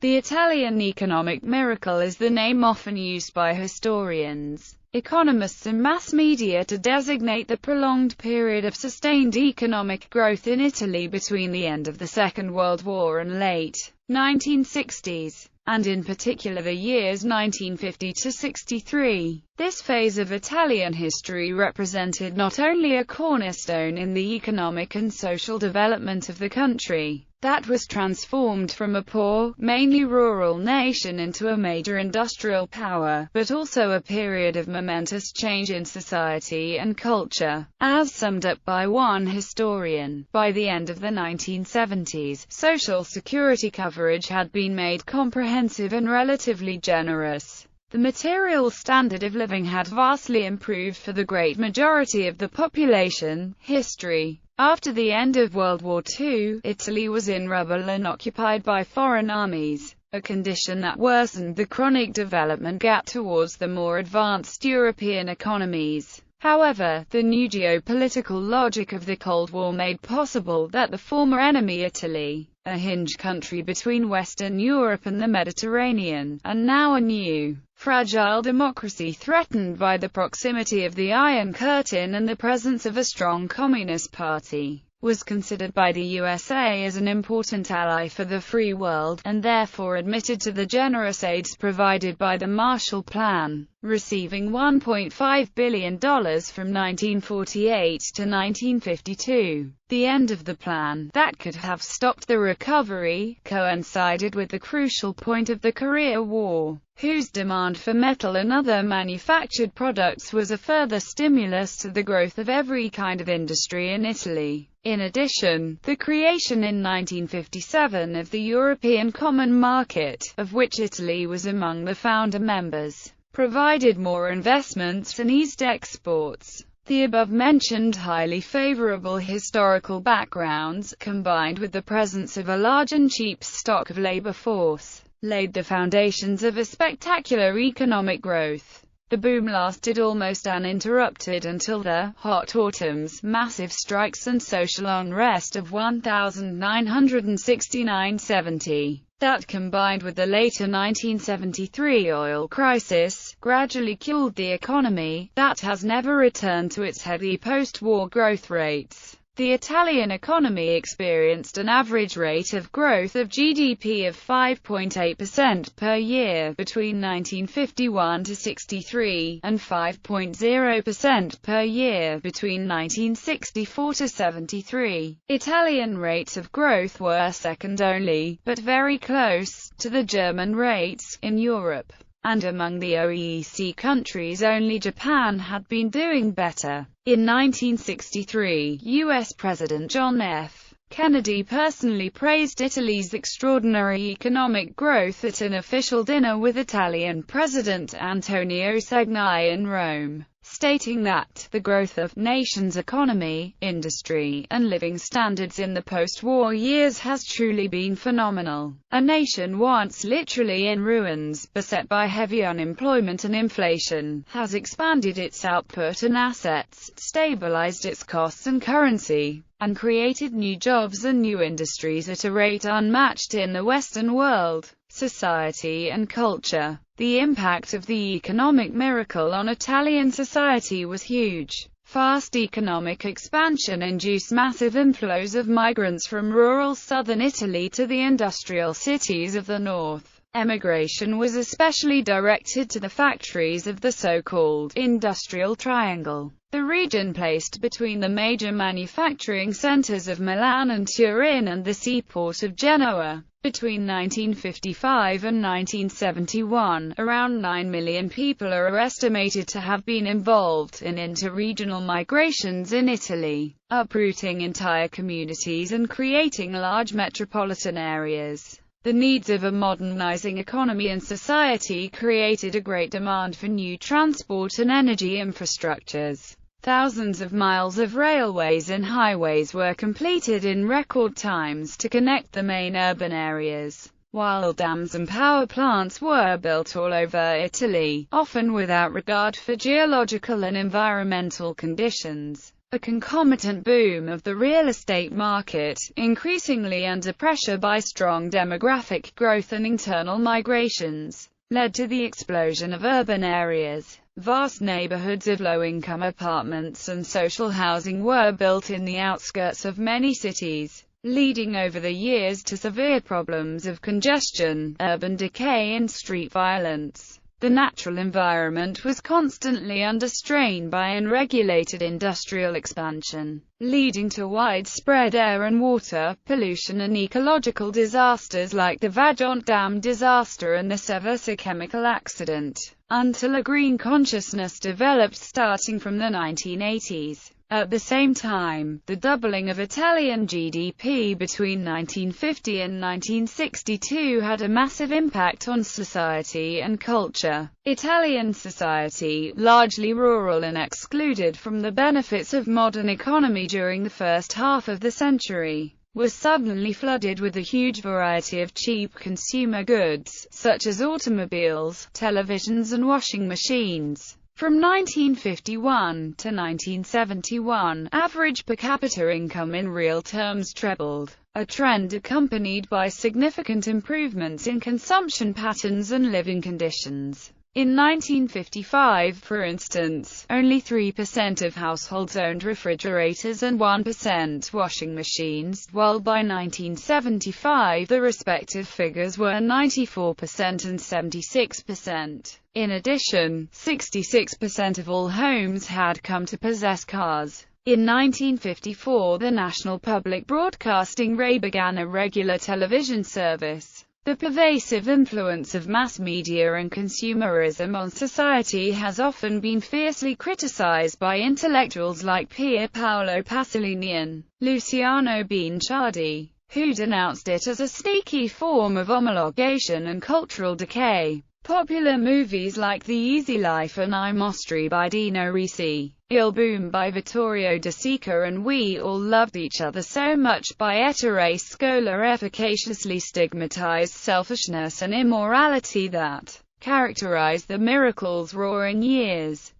The Italian economic miracle is the name often used by historians, economists and mass media to designate the prolonged period of sustained economic growth in Italy between the end of the Second World War and late 1960s, and in particular the years 1950 to 63. This phase of Italian history represented not only a cornerstone in the economic and social development of the country, that was transformed from a poor, mainly rural nation into a major industrial power, but also a period of momentous change in society and culture. As summed up by one historian, by the end of the 1970s, Social Security coverage had been made comprehensive and relatively generous. The material standard of living had vastly improved for the great majority of the population. History. After the end of World War II, Italy was in rubble and occupied by foreign armies, a condition that worsened the chronic development gap towards the more advanced European economies. However, the new geopolitical logic of the Cold War made possible that the former enemy Italy, a hinge country between Western Europe and the Mediterranean, and now a new, fragile democracy threatened by the proximity of the Iron Curtain and the presence of a strong Communist Party, was considered by the USA as an important ally for the free world, and therefore admitted to the generous aids provided by the Marshall Plan, receiving $1.5 billion from 1948 to 1952. The end of the plan, that could have stopped the recovery, coincided with the crucial point of the Korea War, whose demand for metal and other manufactured products was a further stimulus to the growth of every kind of industry in Italy. In addition, the creation in 1957 of the European Common Market, of which Italy was among the founder members, provided more investments and eased exports. The above-mentioned highly favorable historical backgrounds, combined with the presence of a large and cheap stock of labor force, laid the foundations of a spectacular economic growth. The boom lasted almost uninterrupted until the hot autumns, massive strikes and social unrest of 1969–70. That, combined with the later 1973 oil crisis, gradually culled the economy, that has never returned to its heady post-war growth rates. The Italian economy experienced an average rate of growth of GDP of 5.8% per year between 1951 to 63, and 5.0% per year between 1964 to 73. Italian rates of growth were second only, but very close, to the German rates, in Europe. And among the OEC countries only Japan had been doing better. In 1963, U.S. President John F. Kennedy personally praised Italy's extraordinary economic growth at an official dinner with Italian President Antonio Segni in Rome, stating that the growth of nation's economy, industry, and living standards in the post-war years has truly been phenomenal. A nation once literally in ruins, beset by heavy unemployment and inflation, has expanded its output and assets, stabilized its costs and currency, and created new jobs and new industries at a rate unmatched in the Western world. Society and culture. The impact of the economic miracle on Italian society was huge. Fast economic expansion induced massive inflows of migrants from rural southern Italy to the industrial cities of the north. Emigration was especially directed to the factories of the so-called industrial triangle, the region placed between the major manufacturing centers of Milan and Turin and the seaport of Genoa. Between 1955 and 1971, around 9 million people are estimated to have been involved in interregional migrations in Italy, uprooting entire communities and creating large metropolitan areas. The needs of a modernizing economy and society created a great demand for new transport and energy infrastructures. Thousands of miles of railways and highways were completed in record times to connect the main urban areas, while dams and power plants were built all over Italy, often without regard for geological and environmental conditions. A concomitant boom of the real estate market, increasingly under pressure by strong demographic growth and internal migrations, led to the explosion of urban areas. Vast neighborhoods of low-income apartments and social housing were built in the outskirts of many cities, leading over the years to severe problems of congestion, urban decay and street violence. The natural environment was constantly under strain by unregulated industrial expansion, leading to widespread air and water pollution and ecological disasters like the Vajont Dam disaster and the Seversa chemical accident, until a green consciousness developed starting from the 1980s. At the same time, the doubling of Italian GDP between 1950 and 1962 had a massive impact on society and culture. Italian society, largely rural and excluded from the benefits of modern economy during the first half of the century, was suddenly flooded with a huge variety of cheap consumer goods, such as automobiles, televisions and washing machines. From 1951 to 1971, average per capita income in real terms trebled, a trend accompanied by significant improvements in consumption patterns and living conditions. In 1955, for instance, only 3% of households owned refrigerators and 1% washing machines, while by 1975 the respective figures were 94% and 76%. In addition, 66% of all homes had come to possess cars. In 1954, the National Public Broadcasting RAI began a regular television service. The pervasive influence of mass media and consumerism on society has often been fiercely criticized by intellectuals like Pier Paolo Pasolini and Luciano Bianciardi, who denounced it as a sneaky form of homologation and cultural decay. Popular movies like The Easy Life and I Mostri by Dino Risi, Il Boom by Vittorio De Sica and We All Loved Each Other So Much by Ettore Scola efficaciously stigmatized selfishness and immorality that characterized the Miracle's roaring years.